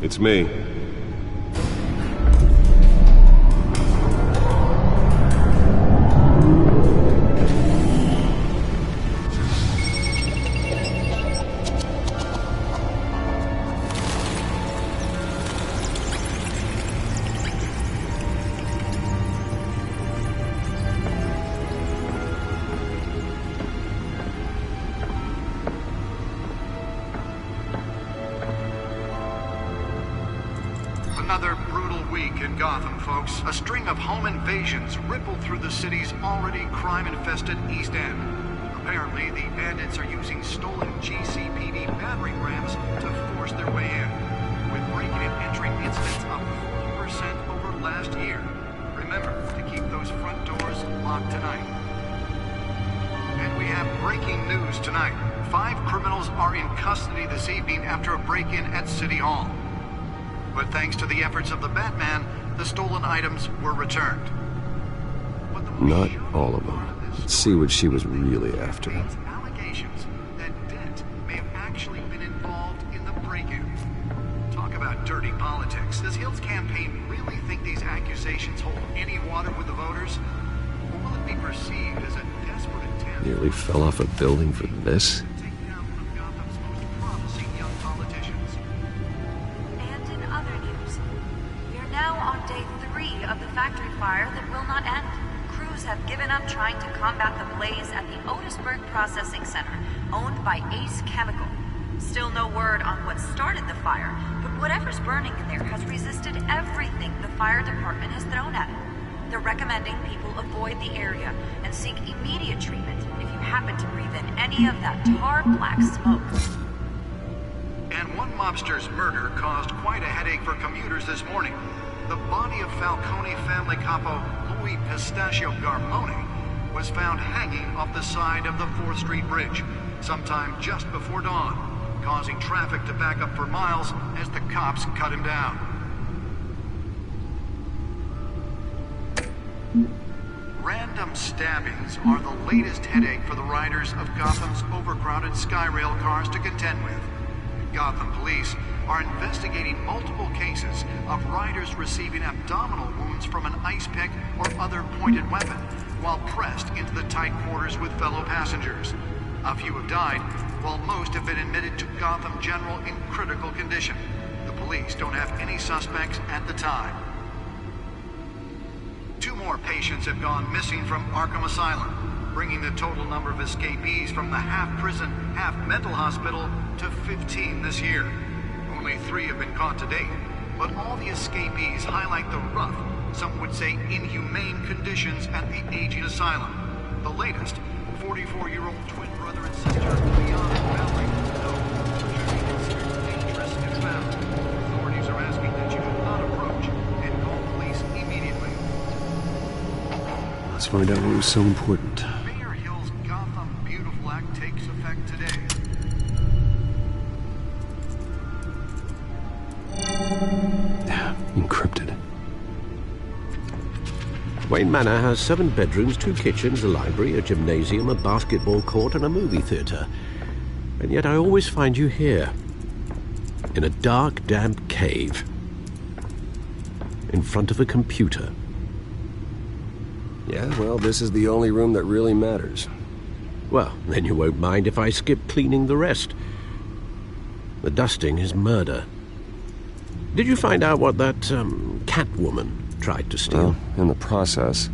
It's me. Another brutal week in Gotham, folks. A string of home invasions rippled through the city's already crime-infested East End. Apparently, the bandits are using stolen GCPD battering rams to force their way in, with breaking and entering incidents up 40% over last year. Remember to keep those front doors locked tonight. And we have breaking news tonight. 5 criminals are in custody this evening after a break-in at City Hall. But thanks to the efforts of the Batman, the stolen items were returned. Not all of them. Let's see what she was really after. Allegations that Dent may have actually been involved in the break-in. Talk about dirty politics. Does Hill's campaign really think these accusations hold any water with the voters? Or will it be perceived as a desperate attempt? Nearly fell off a building for this? Of the factory fire that will not end. Crews have given up trying to combat the blaze at the Otisburg Processing Center, owned by Ace Chemical. Still no word on what started the fire, but whatever's burning in there has resisted everything the fire department has thrown at it. They're recommending people avoid the area and seek immediate treatment if you happen to breathe in any of that tar black smoke. And one mobster's murder caused quite a headache for commuters this morning. The body of Falcone family capo Louis Pistachio Garmone was found hanging off the side of the 4th Street Bridge sometime just before dawn, causing traffic to back up for miles as the cops cut him down. Random stabbings are the latest headache for the riders of Gotham's overcrowded Skyrail cars to contend with. Gotham police are investigating multiple cases of riders receiving abdominal wounds from an ice pick or other pointed weapon while pressed into the tight quarters with fellow passengers. A few have died, while most have been admitted to Gotham General in critical condition. The police don't have any suspects at the time. 2 more patients have gone missing from Arkham Asylum, bringing the total number of escapees from the half-prison, half-mental hospital to 15 this year. Only 3 have been caught to date, but all the escapees highlight the rough, some would say inhumane conditions at the aging asylum. The latest, 44-year-old twin brother and sister Leon and Valerie Snow should be considered dangerous if found. Authorities are asking that you do not approach and call police immediately. Let's find out what was so important. Mayor Hill's Gotham Beautiful Act takes effect today. Encrypted. Wayne Manor has 7 bedrooms, 2 kitchens, a library, a gymnasium, a basketball court, and a movie theatre. And yet I always find you here, in a dark, damp cave, in front of a computer. Yeah, well, this is the only room that really matters. Well, then you won't mind if I skip cleaning the rest. The dusting is murder. Did you find out what that, Catwoman tried to steal? Well, in the process.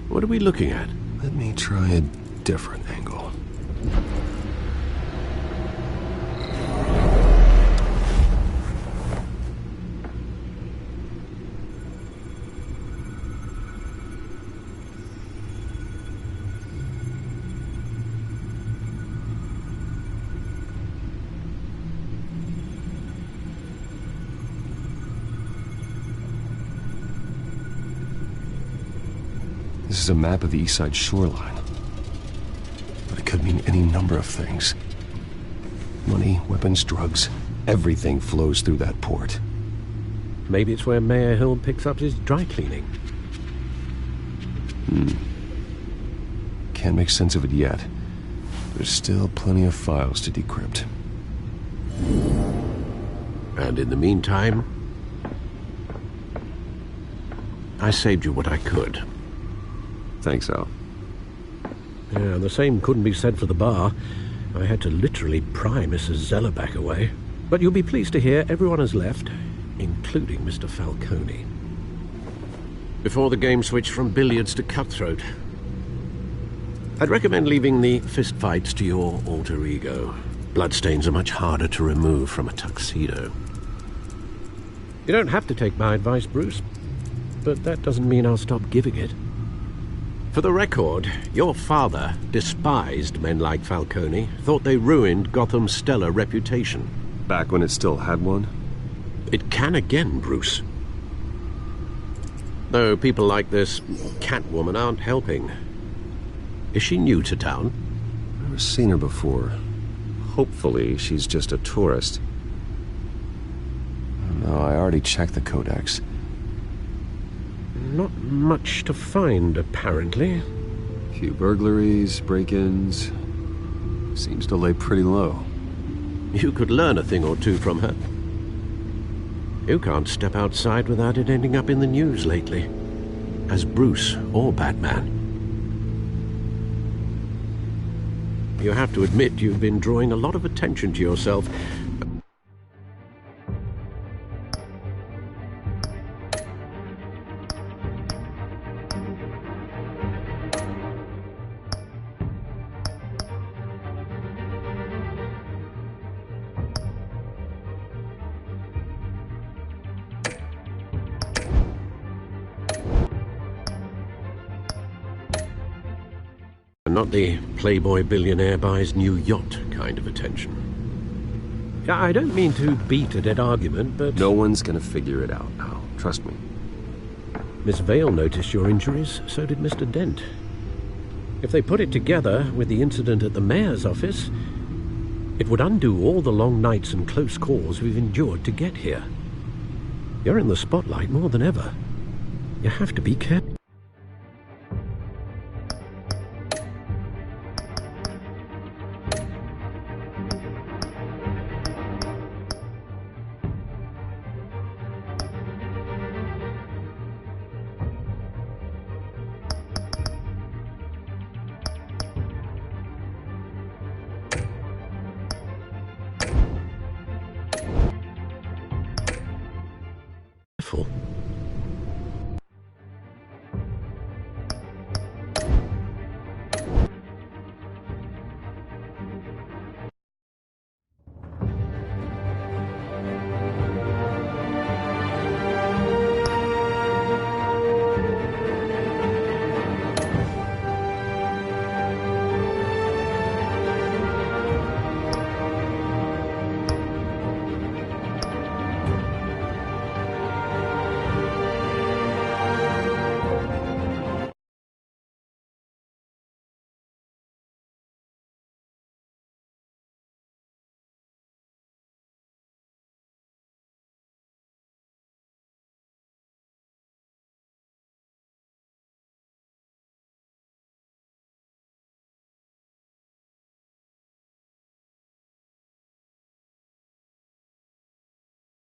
What are we looking at? Let me try a different angle. This is a map of the East Side shoreline. But it could mean any number of things. Money, weapons, drugs, everything flows through that port. Maybe it's where Mayor Hill picks up his dry cleaning. Can't make sense of it yet. There's still plenty of files to decrypt. And in the meantime, I saved you what I could. Thanks, Al. Yeah, the same couldn't be said for the bar. I had to literally pry Mrs. Zeller back away. But you'll be pleased to hear everyone has left, including Mr. Falcone. Before the game switched from billiards to cutthroat. I'd recommend leaving the fistfights to your alter ego. Bloodstains are much harder to remove from a tuxedo. You don't have to take my advice, Bruce, but that doesn't mean I'll stop giving it. For the record, your father despised men like Falcone, thought they ruined Gotham's stellar reputation. Back when it still had one? It can again, Bruce. Though people like this Catwoman aren't helping. Is she new to town? I've never seen her before. Hopefully, she's just a tourist. No, I already checked the codex. Not much to find, apparently. A few burglaries, break-ins. Seems to lay pretty low. You could learn a thing or two from her. You can't step outside without it ending up in the news lately. As Bruce or Batman. You have to admit you've been drawing a lot of attention to yourself. Not the playboy billionaire buys new yacht kind of attention. I don't mean to beat a dead argument, but... No one's gonna figure it out now. Trust me. Miss Vale noticed your injuries, so did Mr. Dent. If they put it together with the incident at the mayor's office, it would undo all the long nights and close calls we've endured to get here. You're in the spotlight more than ever. You have to be careful.